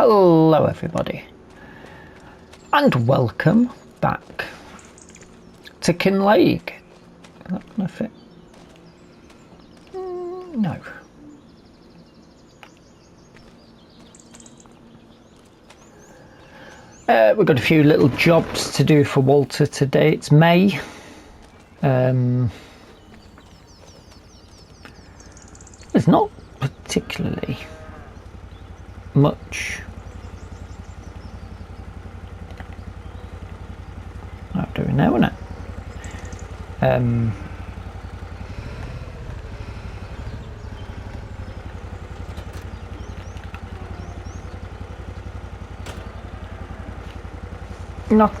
Hello everybody and welcome back to Kinlaig. Is that gonna fit? No. We've got a few little jobs to do for Walter today. It's May. There's not particularly much I'm doing now, isn't it? Not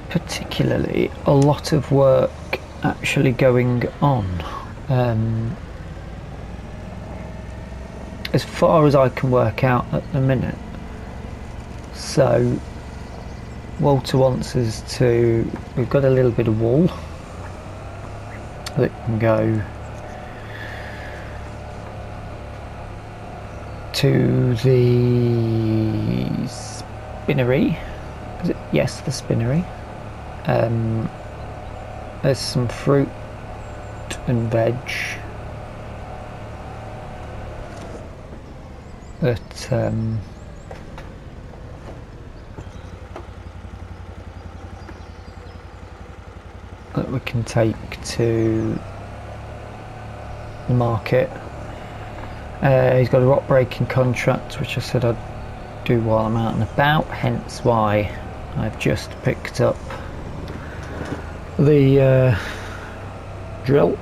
particularly a lot of work actually going on, as far as I can work out at the minute. So Walter wants us to, we've got a little bit of wool that can go to the spinnery. Is it? Yes, the spinnery. There's some fruit and veg that that we can take to the market. He's got a rock breaking contract, which I said I'd do while I'm out and about, hence why I've just picked up the drill.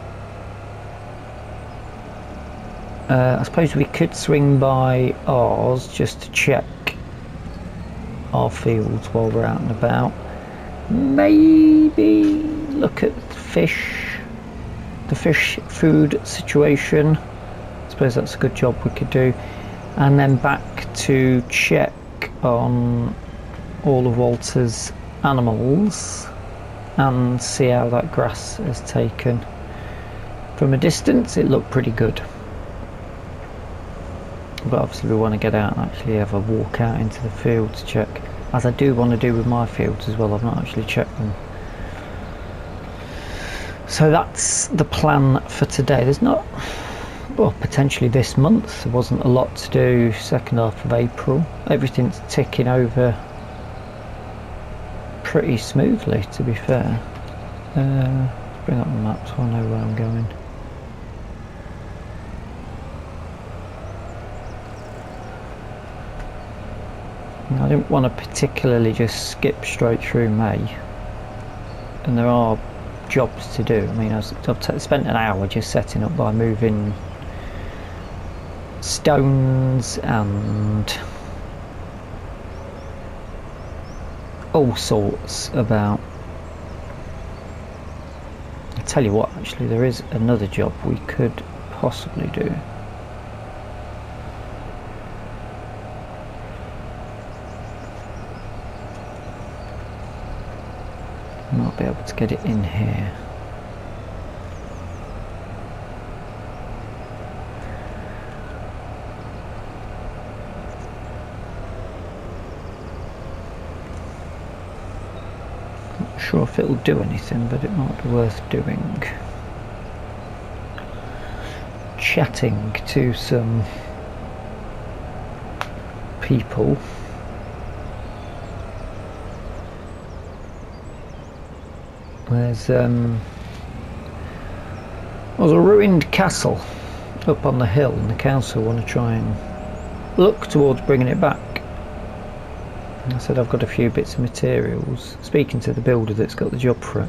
I suppose we could swing by ours just to check our fields while we're out and about. Maybe look at the fish food situation. I suppose that's a good job we could do. And then back to check on all of Walter's animals and see how that grass is taken. From a distance it looked pretty good, but obviously we want to get out and actually have a walk out into the field to check, as I do want to do with my fields as well. I've not actually checked them. So that's the plan for today. There's not, well, potentially this month there wasn't a lot to do. Second half of April, everything's ticking over pretty smoothly, to be fair. Let's bring up the map so I know where I'm going. I didn't want to particularly just skip straight through May, and there are jobs to do. I mean, I've spent an hour just setting up by moving stones and all sorts about. I tell you what, actually there is another job we could possibly do. Might be able to get it in here. Not sure if it'll do anything, but it might be worth doing. Chatting to some people. There's a ruined castle up on the hill, and the council want to try and look towards bringing it back. And I said I've got a few bits of materials. Speaking to the builder that's got the job for it,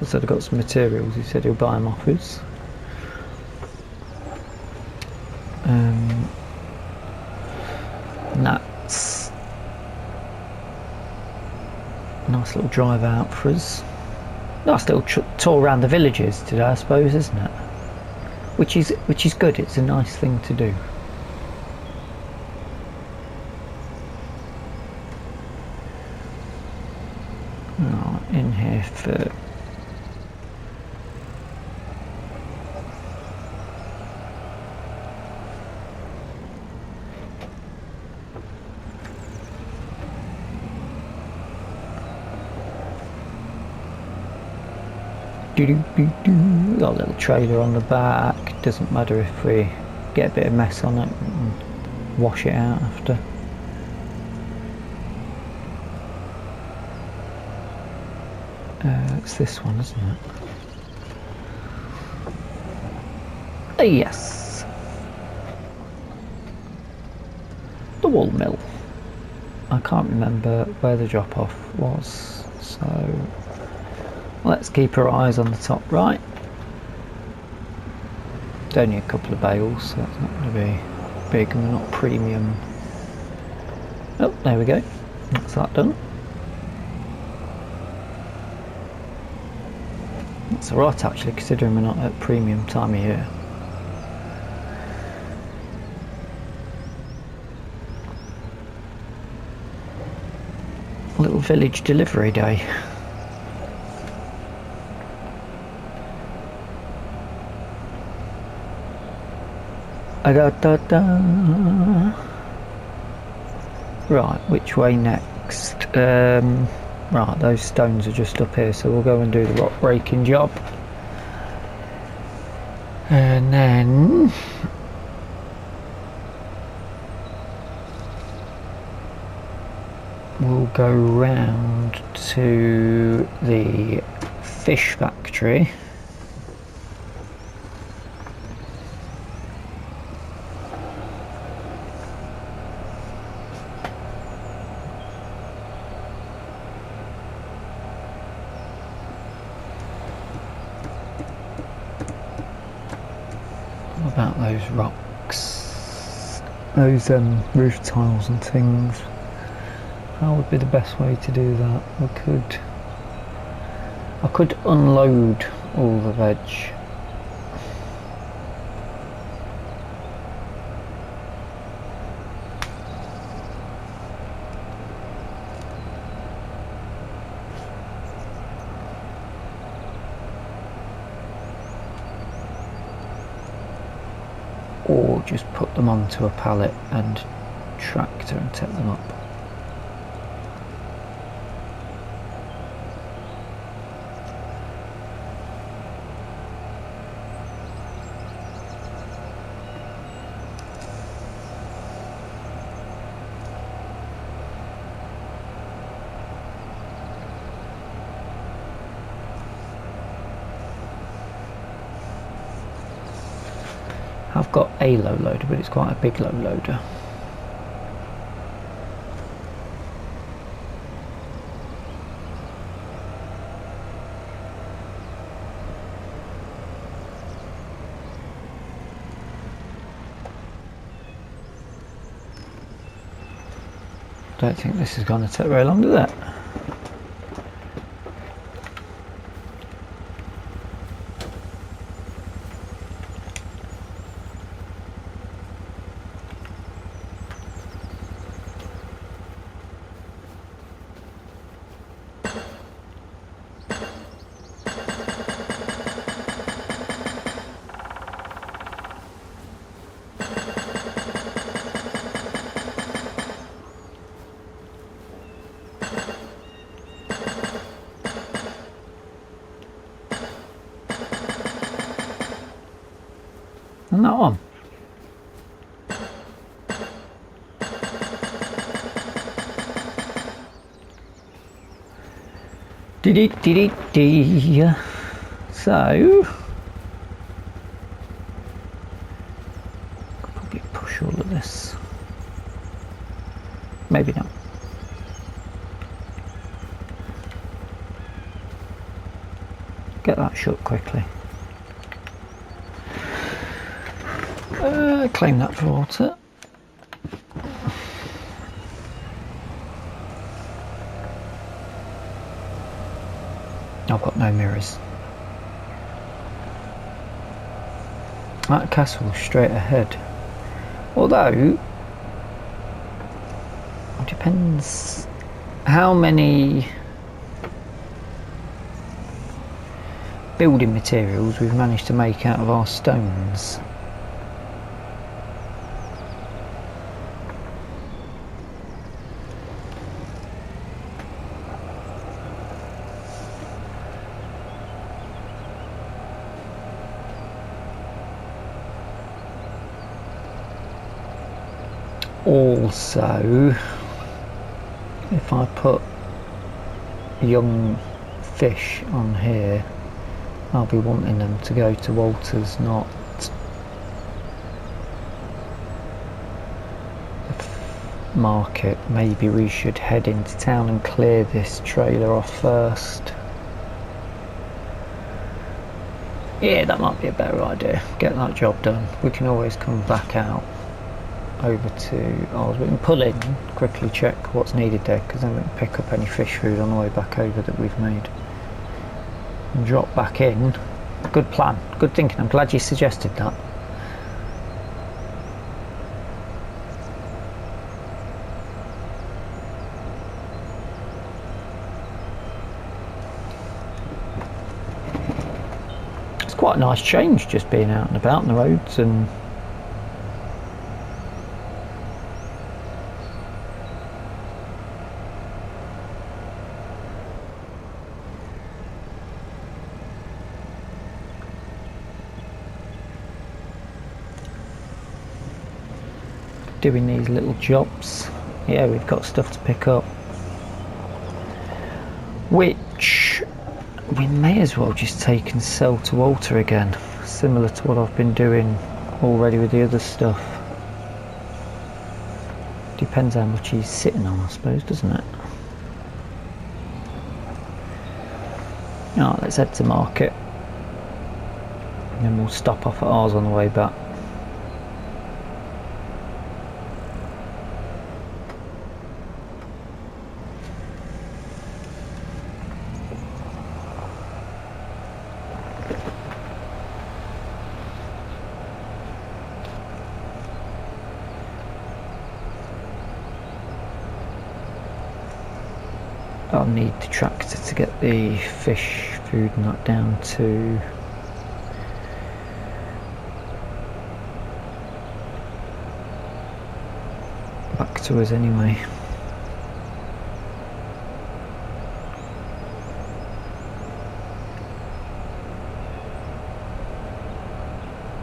I said I've got some materials. He said he'll buy them off us. And that's a nice little drive out for us. Nice little tour around the villages today, I suppose, isn't it? Which is good. It's a nice thing to do. Oh, in here for Got a little trailer on the back. Doesn't matter if we get a bit of mess on it and wash it out after. It's this one, isn't it? Yes. The wool mill. I can't remember where the drop off was, so let's keep our eyes on the top right. It's only a couple of bales, so it's not going to be big and we're not premium. Oh, there we go. That's that done. That's alright actually, considering we're not at premium time of year. Little village delivery day. Right, which way next? Right, those stones are just up here, so we'll go and do the rock breaking job. And then we'll go round to the fish factory. What about those rocks? Those roof tiles and things. How would be the best way to do that? I could unload all the veg. Or just put them onto a pallet and tractor and take them up. I've got a low loader, but it's quite a big low loader. Don't think this is going to take very long, does it? And that one. So could probably push all of this. Maybe not. Get that shut quickly. Claim that for water. I've got no mirrors. That castle's straight ahead. Although, it depends how many building materials we've managed to make out of our stones. Also, if I put young fish on here, I'll be wanting them to go to Walter's, not the market. Maybe we should head into town and clear this trailer off first. Yeah, that might be a better idea. Get that job done. We can always come back out over to ours. We can pull in, quickly check what's needed there, because then we can pick up any fish food on the way back over that we've made and drop back in. Good plan, good thinking. I'm glad you suggested that. It's quite a nice change just being out and about on the roads and doing these little jobs. Yeah, we've got stuff to pick up, which we may as well just take and sell to Walter again, similar to what I've been doing already with the other stuff. Depends how much he's sitting on, I suppose, doesn't it? Alright, let's head to market and then we'll stop off at ours on the way back. I'll need the tractor to get the fish food and that down to back to us anyway.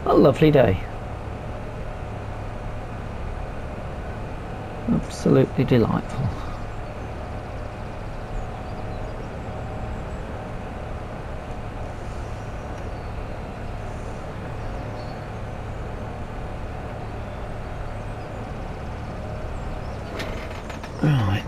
A lovely day. Absolutely delightful. Right.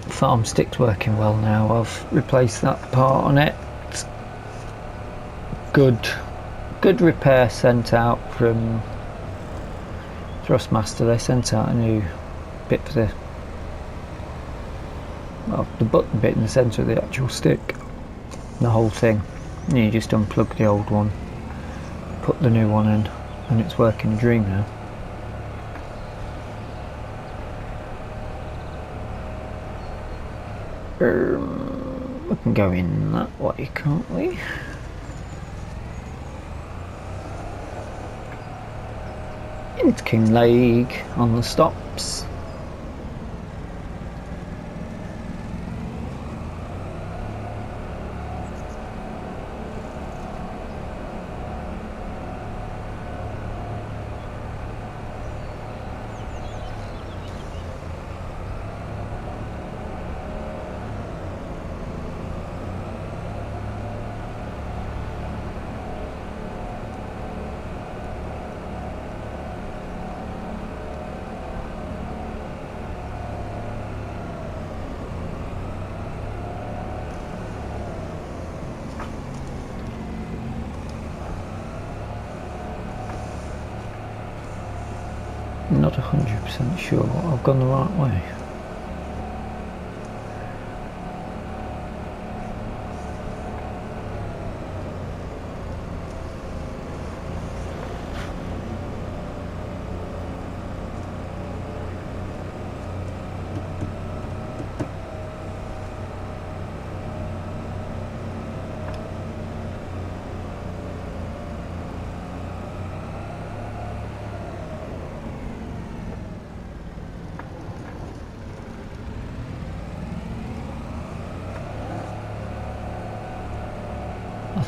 Farm stick's working well now. I've replaced that part on it. Good repair sent out from Thrustmaster. They sent out a new bit for the button bit in the centre of the actual stick. The whole thing. And you just unplug the old one, put the new one in, and it's working a dream now. We can go in that way, can't we? Into Kinlaig on the stops. Not 100% sure I've gone the right way.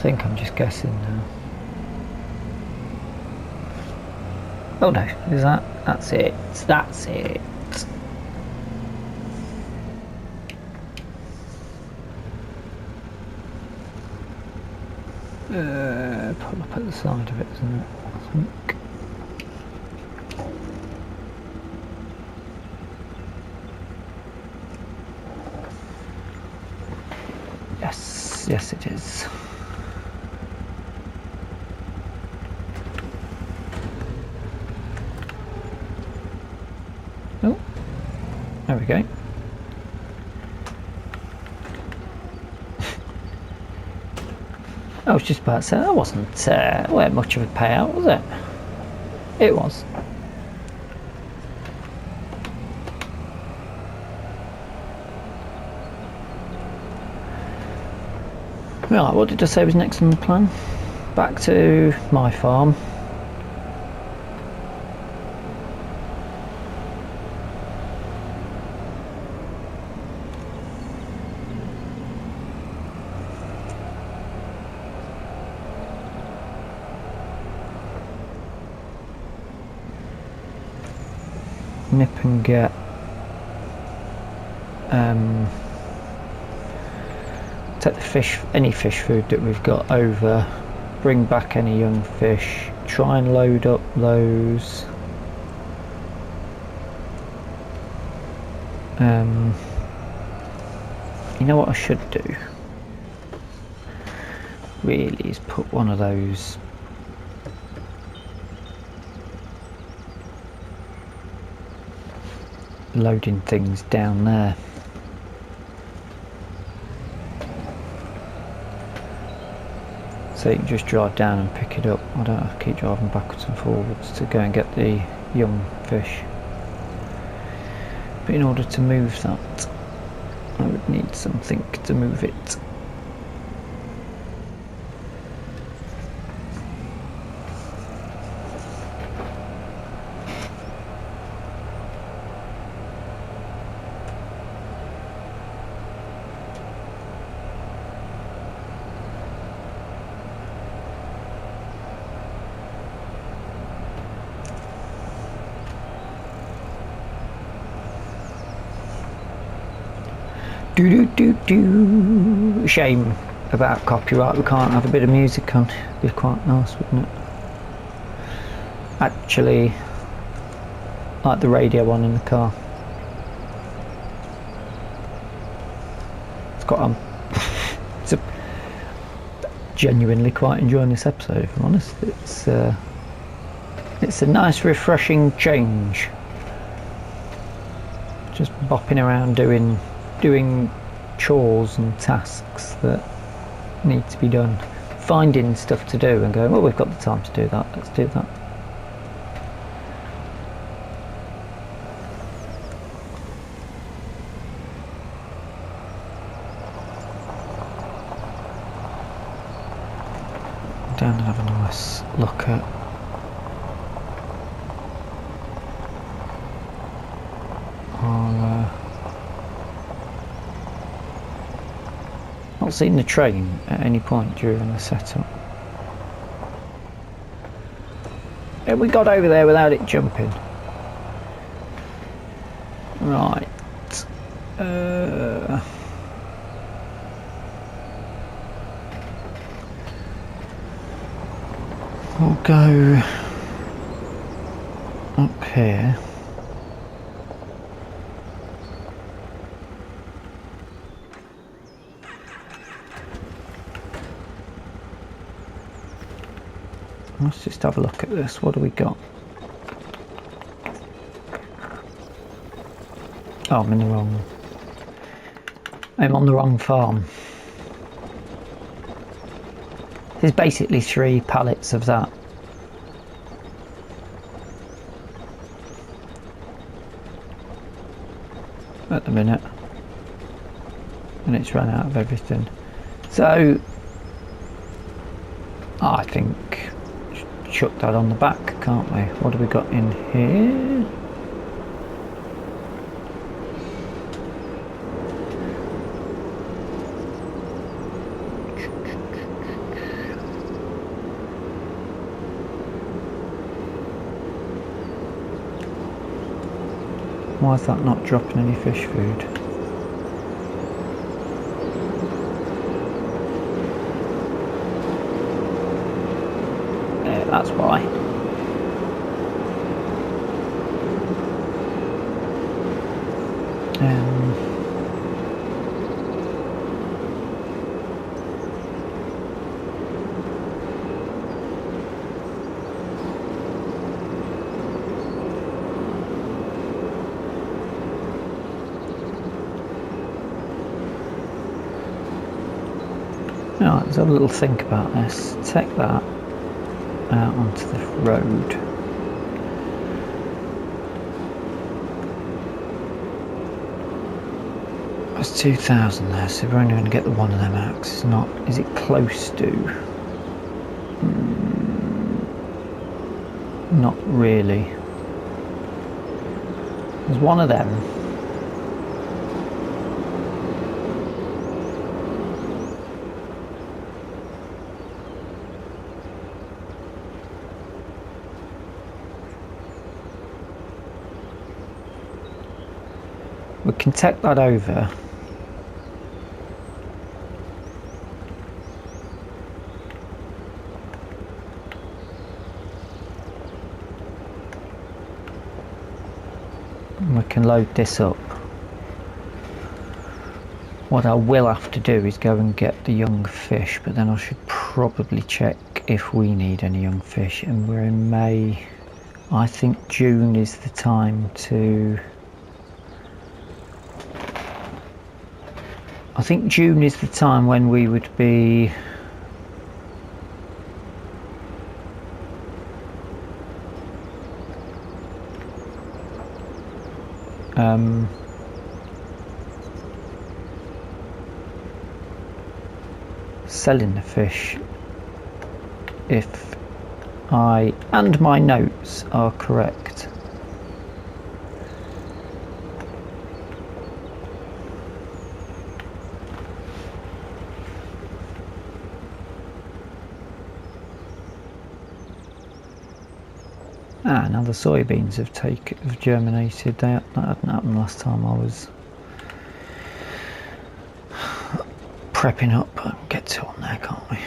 think I'm just guessing now. Oh no, is that? That's it. That's it. Pull up at the side of it, isn't it? I think. Yes, yes it is. Oh, there we go. I was just about to say, that wasn't much of a payout, was it? It was. Right, what did I say was next on the plan? Back to my farm. Nip and get take the fish, any fish food that we've got over, bring back any young fish, try and load up those you know what I should do really is put one of those loading things down there. So you can just drive down and pick it up. I don't have to keep driving backwards and forwards to go and get the young fish. But in order to move that, I would need something to move it. Do. Shame about copyright, we can't have a bit of music on. It'd be quite nice, wouldn't it? Actually, like the radio on in the car. It's got it's genuinely quite enjoying this episode, if I'm honest. It's a nice refreshing change. Just bopping around doing chores and tasks that need to be done, finding stuff to do and going, well, we've got the time to do that, let's do that. Down and have a nice look at our not seen the train at any point during the setup. And we got over there without it jumping. Right. We'll go up here. Let's just have a look at this. What do we got? Oh, I'm on the wrong farm. There's basically 3 pallets of that. At the minute. And it's run out of everything. So I think chuck that on the back, can't we? What have we got in here? Why is that not dropping any fish food? Yeah, that's why. Alright, let's have a little think about this. Take that out onto the road. There's 2,000 there, so we're only going to get the one of them out. It's not. Is it close to? Not really. There's one of them. We can take that over. And we can load this up. What I will have to do is go and get the young fish, but then I should probably check if we need any young fish. And we're in May. I think June is the time to... I think June is the time when we would be selling the fish, if I and my notes are correct. Now the soybeans have germinated. That hadn't happened last time I was prepping up. Get to on there, can't we?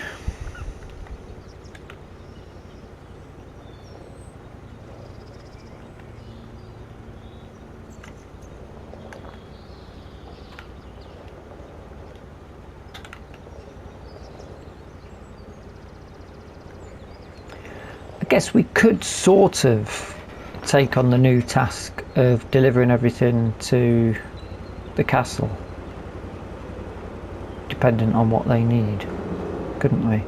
I guess we could sort of take on the new task of delivering everything to the castle, dependent on what they need, couldn't we?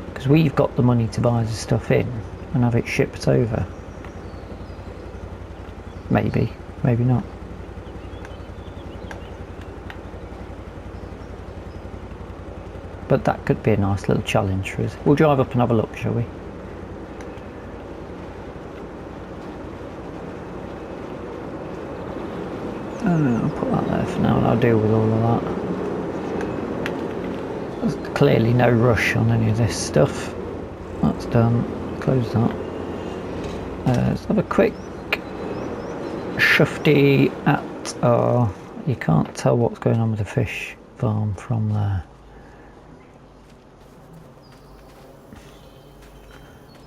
Because we've got the money to buy the stuff in and have it shipped over. Maybe, maybe not. But that could be a nice little challenge for us. We'll drive up and have a look, shall we? I'll put that there for now and I'll deal with all of that. There's clearly no rush on any of this stuff. That's done. Close that. Let's have a quick shufty at our... You can't tell what's going on with the fish farm from there.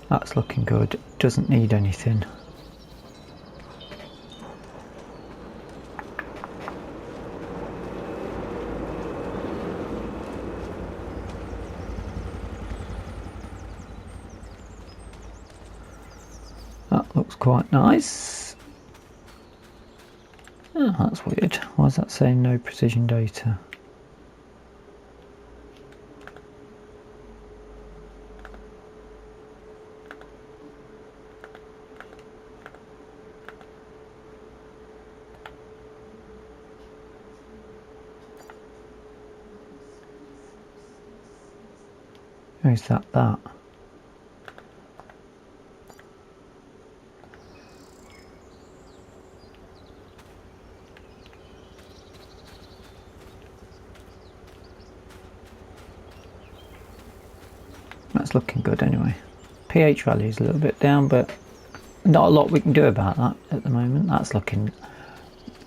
That's looking good. Doesn't need anything. That looks quite nice. Oh, that's weird. Why is that saying no precision data? Or is that? That's looking good anyway. pH value is a little bit down, but not a lot we can do about that at the moment. That's looking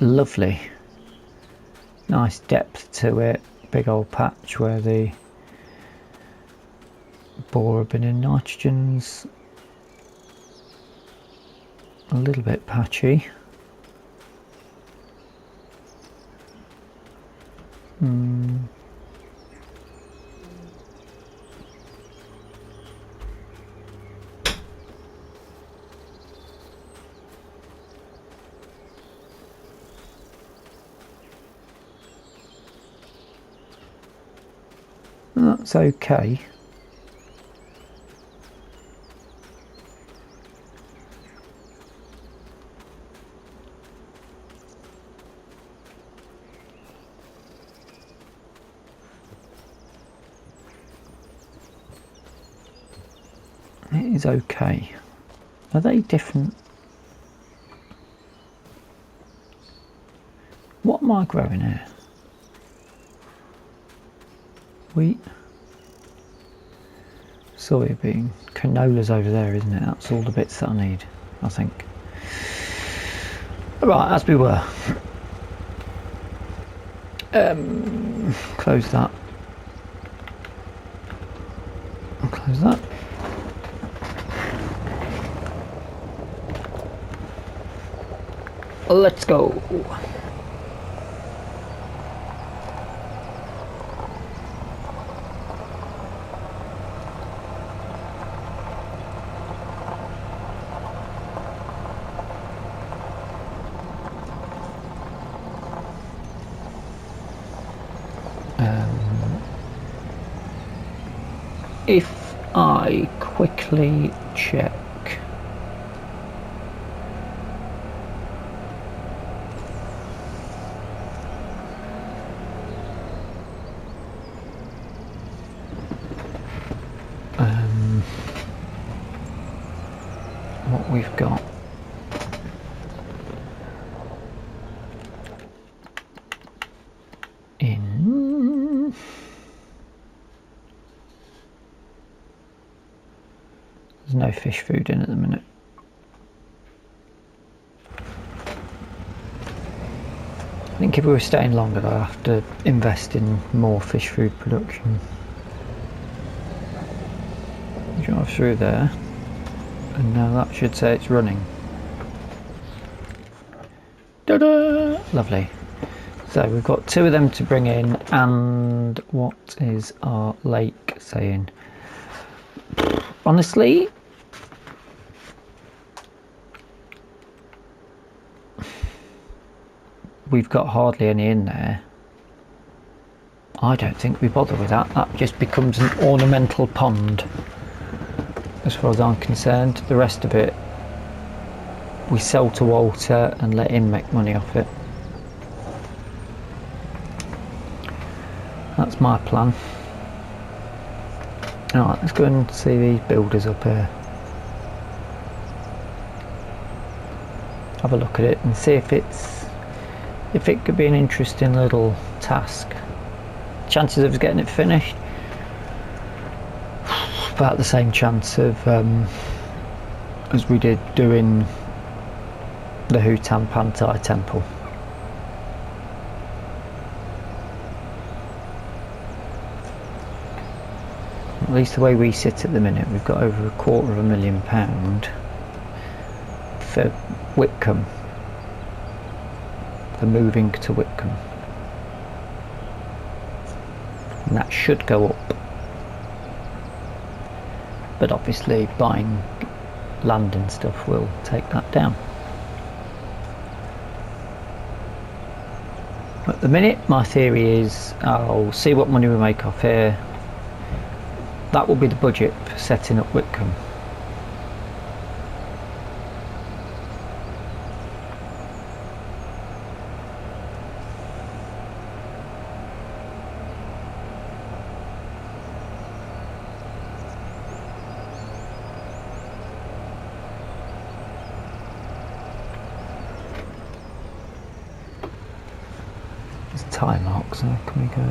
lovely. Nice depth to it. Big old patch where the boar have been in. Nitrogen's a little bit patchy. That's okay. It is okay. Are they different? What am I growing here? Wheat, soybean, canola's over there, isn't it? That's all the bits that I need, I think. Right, as we were. Close that. I'll close that. Let's go. If I quickly check what we've got. There's no fish food in at the minute. I think if we were staying longer, I'd have to invest in more fish food production. Drive through there, and now that should say it's running. Ta-da! Lovely. So we've got 2 of them to bring in, and what is our lake saying? Honestly, we've got hardly any in there. I don't think we bother with that. That just becomes an ornamental pond as far as I'm concerned. The rest of it we sell to Walter and let him make money off it. That's my plan. Alright, let's go and see these builders up here. Have a look at it and see if it could be an interesting little task. Chances of us getting it finished, about the same chance of as we did doing the Hutan Pantai temple. At least the way we sit at the minute, we've got over £250,000 for Whitcomb, for moving to Whitcomb, and that should go up. But obviously buying land and stuff will take that down. At the minute, my theory is I'll see what money we make off here. That will be the budget for setting up Whitcomb. Time marks, so can we go?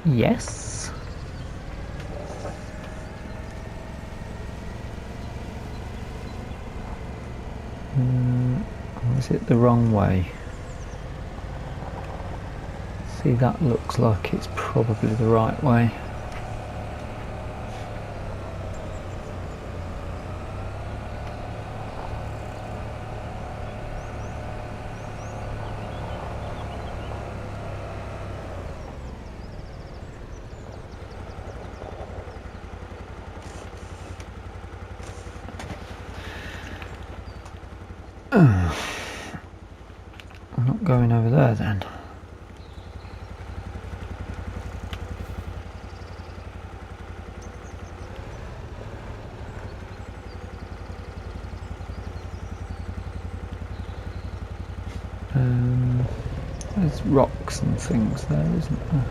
Yes. is it the wrong way? See, that looks like it's probably the right way. I'm not going over there then. There's rocks and things there, isn't there?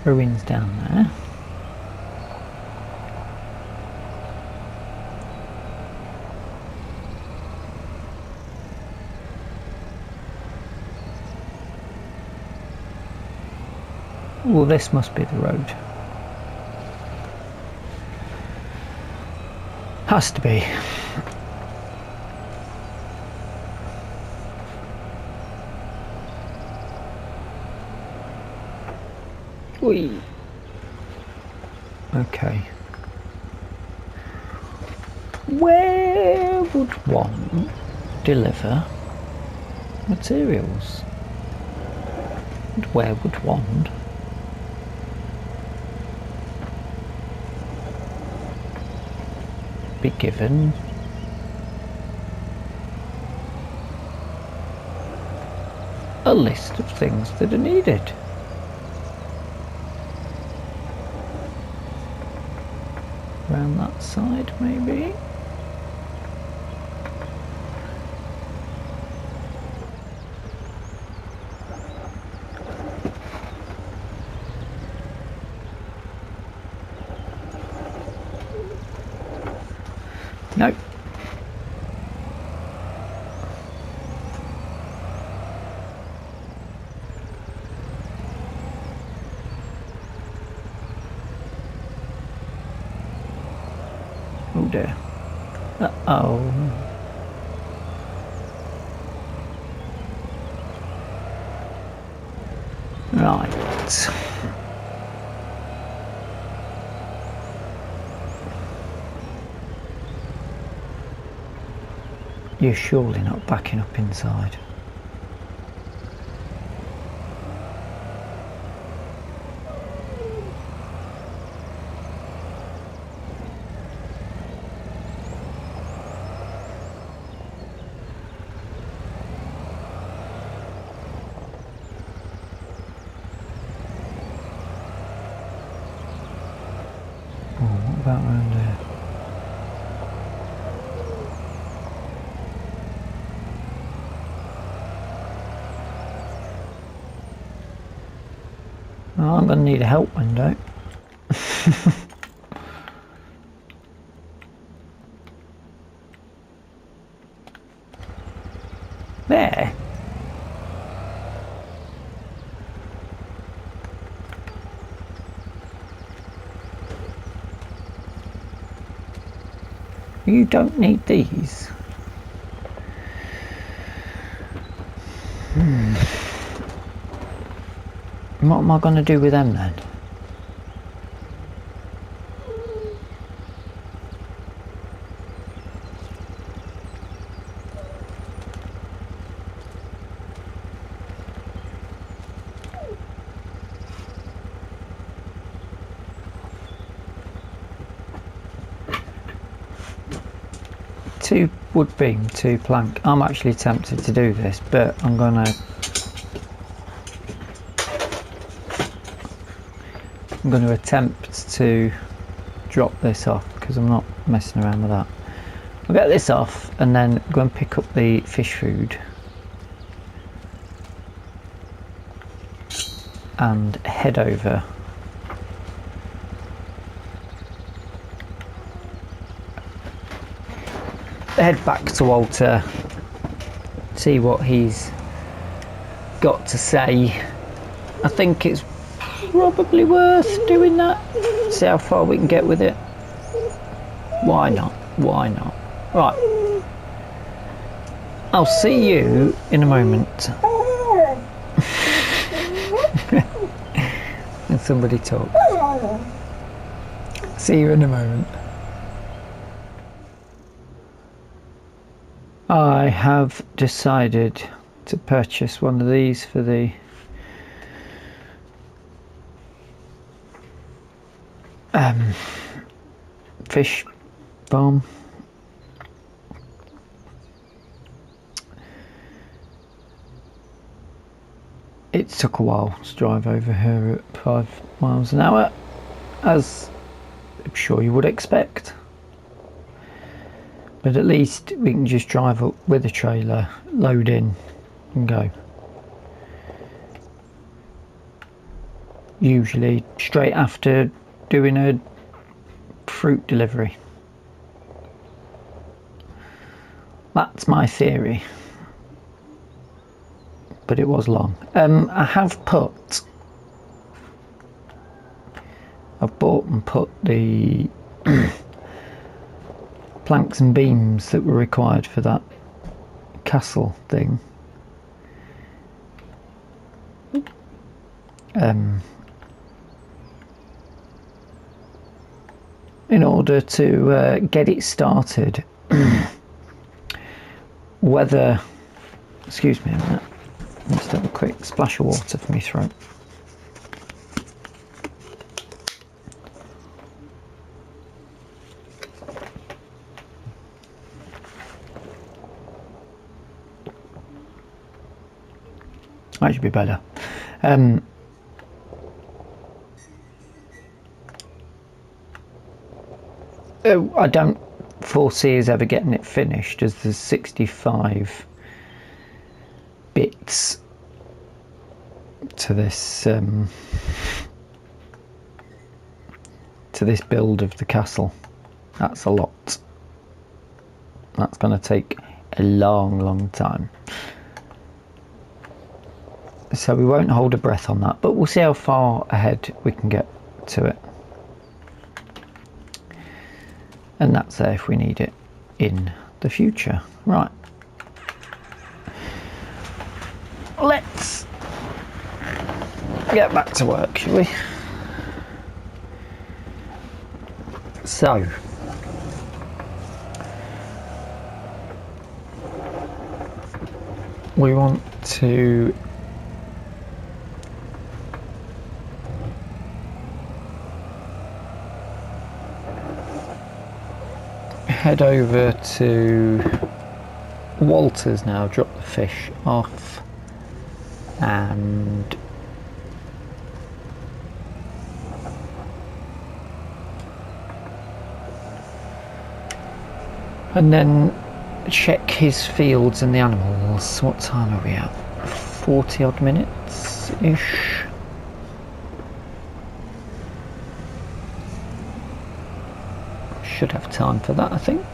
Ruins down there. Well, this must be the road. Has to be. Whee. Okay. Where would one deliver materials? And where would one be given a list of things that are needed? Around that side, maybe? No. Oh dear. Uh-oh. Right. You're surely not backing up inside. What about around there? Oh, I'm going to need a help window. There. You don't need these. What am I going to do with them then? Two wood beam, two plank. I'm actually tempted to do this, but I'm gonna I'm going to attempt to drop this off because I'm not messing around with that. I'll get this off and then go and pick up the fish food and head over back to Walter, see what he's got to say. I think it's probably worth doing that, see how far we can get with it. Why not? Why not? Right, I'll see you in a moment. And somebody talk. See you in a moment. I have decided to purchase one of these for the fish farm. It took a while to drive over here at 5 miles an hour, as I'm sure you would expect. But at least we can just drive up with a trailer, load in and go. Usually straight after doing a fruit delivery. That's my theory. But it was long. I've bought and put the planks and beams that were required for that castle thing. In order to get it started. Whether, excuse me a minute, let's have a quick splash of water for my throat. That should be better. I don't foresee us ever getting it finished, as there's 65 bits to this build of the castle. That's a lot. That's going to take a long time. So we won't hold a breath on that, but we'll see how far ahead we can get to it. And that's there if we need it in the future. Right. Let's get back to work, shall we? So, we want to head over to Walter's now, drop the fish off, and then check his fields and the animals. What time are we at? 40 odd minutes ish. Should have time for that, I think.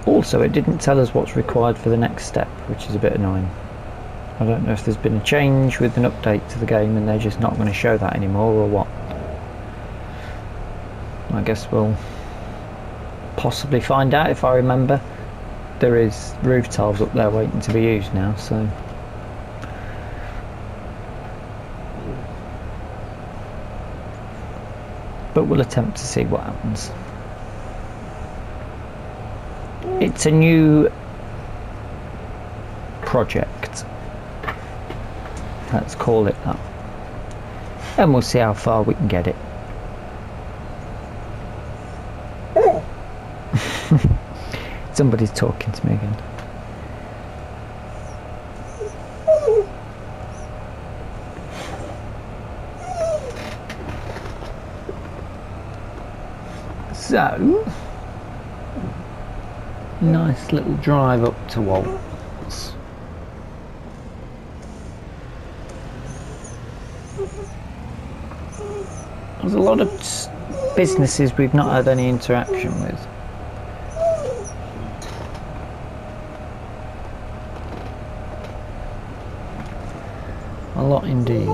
Also, it didn't tell us what's required for the next step, which is a bit annoying. I don't know if there's been a change with an update to the game and they're just not going to show that anymore, or what. I guess we'll possibly find out if I remember. There is roof tiles up there waiting to be used now, so but we'll attempt to see what happens. It's a new project, let's call it that, and we'll see how far we can get it. Somebody's talking to me again. So, nice little drive up to Waltz. There's a lot of businesses we've not had any interaction with. A lot indeed.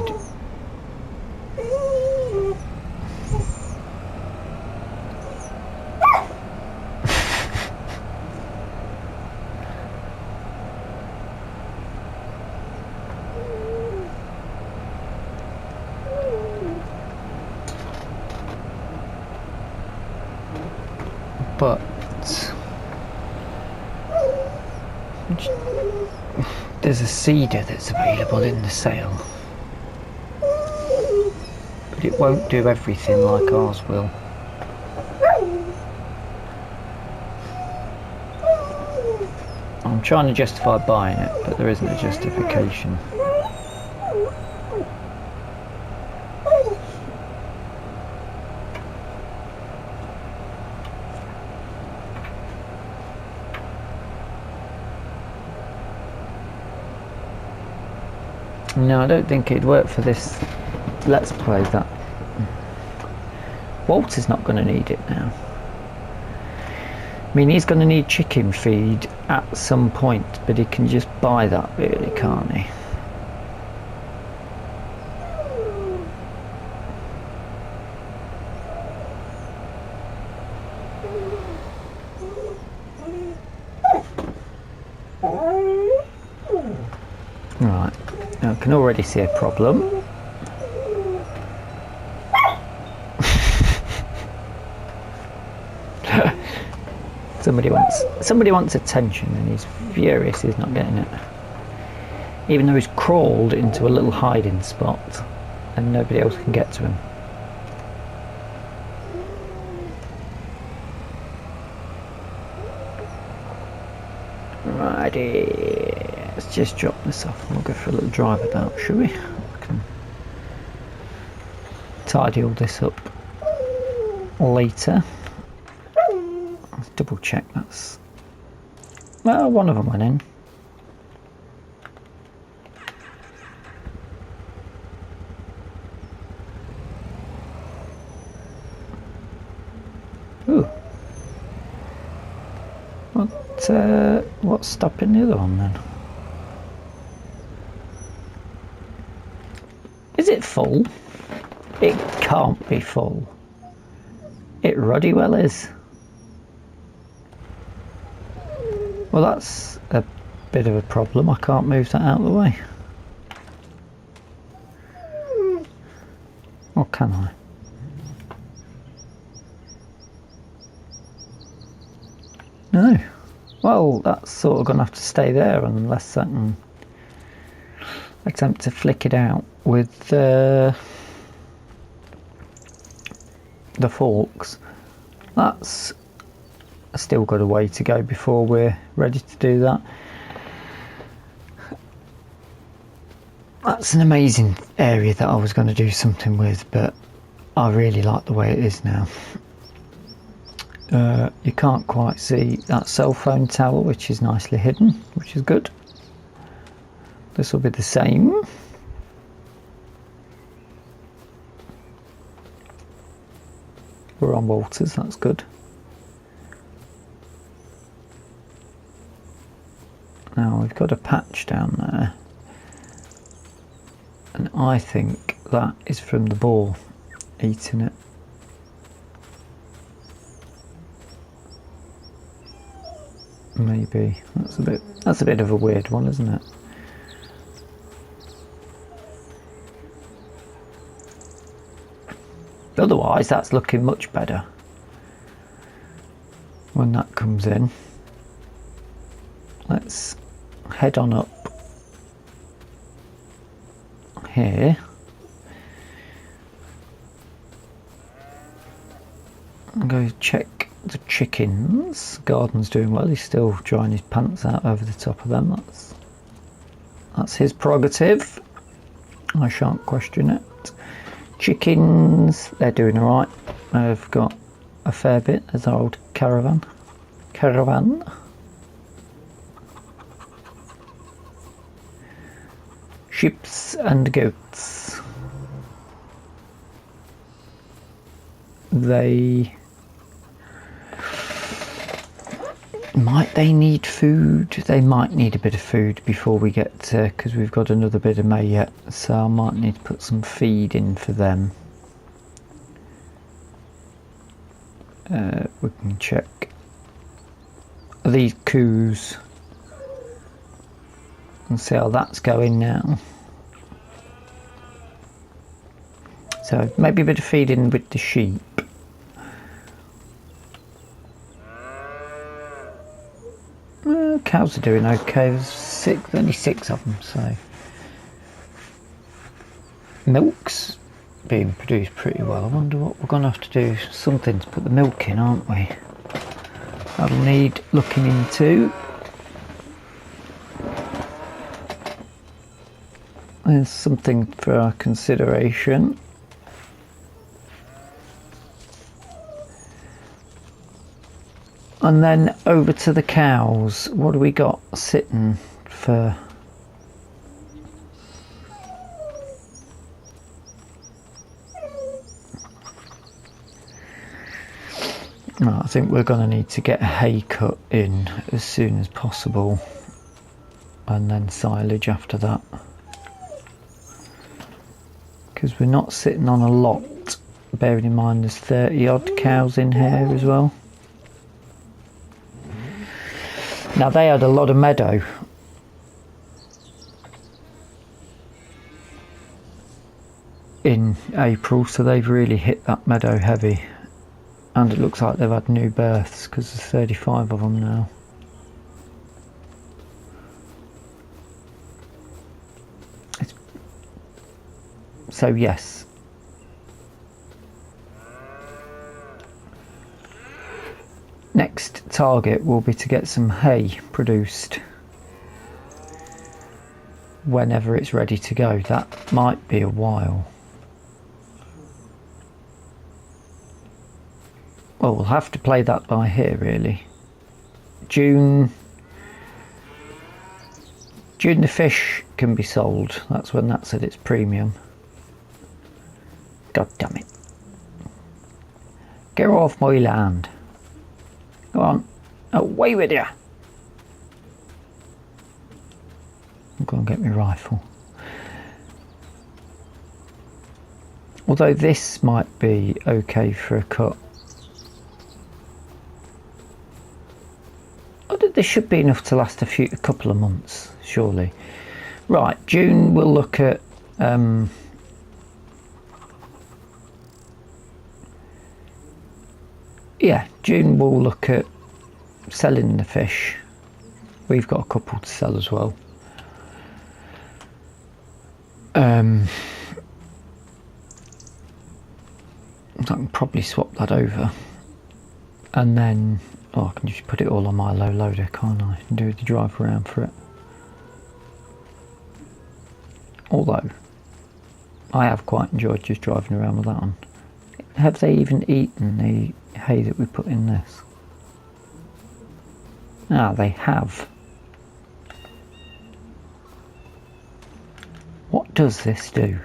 But there's a cedar that's available in the sale, but it won't do everything like ours will. I'm trying to justify buying it, but there isn't a justification. No, I don't think it'd work for this Let's Play. That Walter's not going to need it now. I mean, he's going to need chicken feed at some point, but he can just buy that really, can't he? Right, now I can already see a problem. Somebody wants attention and he's furious he's not getting it. Even though he's crawled into a little hiding spot and nobody else can get to him. Righty, let's just drop this off and we'll go for a little drive about, shall we? I can tidy all this up later. Let's double check that's... Well, one of them went in. Ooh. What's stopping the other one then? Is it full? It can't be full. It ruddy well is. Well, that's a bit of a problem. I can't move that out of the way. Or can I? No. Well, that's sort of going to have to stay there unless I can attempt to flick it out with the forks. That's still got a way to go before we're ready to do that. That's an amazing area that I was going to do something with, but I really like the way it is now. You can't quite see that cell phone tower, which is nicely hidden, which is good. This will be the same. We're on Walters, that's good. Now we've got a patch down there, and I think that is from the boar eating it. Maybe that's a bit of a weird one, isn't it? Otherwise, that's looking much better when that comes in. Let's head on up here. And go check the chickens. Garden's doing well. He's still drying his pants out over the top of them. That's his prerogative. I shan't question it. Chickens, they're doing alright. They've got a fair bit. There's our old caravan. Sheeps and goats. Might they need food? They might need a bit of food before we get to, because we've got another bit of May yet, so I might need to put some feed in for them. We can check. Are these coos? And see how that's going now. So maybe a bit of feeding with the sheep. Cows are doing okay. There's only six of them, so milk's being produced pretty well. I wonder what we're going to have to do. Something to put the milk in, aren't we? That'll need looking into. There's something for our consideration. And then over to the cows. What do we got sitting for? Right, I think we're going to need to get a hay cut in as soon as possible. And then silage after that. Because we're not sitting on a lot. Bearing in mind there's 30 odd cows in here as well. Now they had a lot of meadow in April, so they've really hit that meadow heavy, and it looks like they've had new births because there's 35 of them now. So yes. Next target will be to get some hay produced whenever it's ready to go. That might be a while. Well, we'll have to play that by ear really. June the fish can be sold. That's when that's at its premium. God damn it. Get off my land. Go on, away with you. I'm going to get my rifle. Although this might be okay for a cut. This should be enough to last a couple of months, surely. Right, June we'll look at June we'll look at selling the fish. We've got a couple to sell as well. I can probably swap that over, and then I can just put it all on my low loader, can't I? And do the drive around for it. Although I have quite enjoyed just driving around with that on. Have they even eaten the hay that we put in this? Ah, they have. What does this do?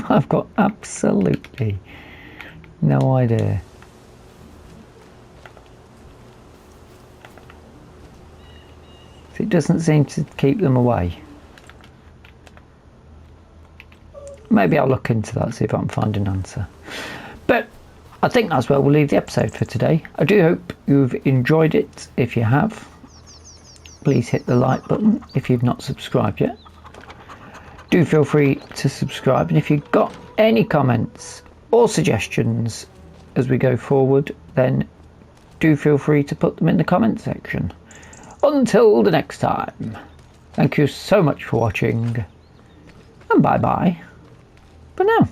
I've got absolutely no idea. It doesn't seem to keep them away. Maybe I'll look into that, see if I can find an answer. But I think that's where we'll leave the episode for today. I do hope you've enjoyed it. If you have, please hit the like button if you've not subscribed yet. Do feel free to subscribe, and if you've got any comments or suggestions as we go forward, then do feel free to put them in the comment section. Until the next time, thank you so much for watching, and bye bye for now.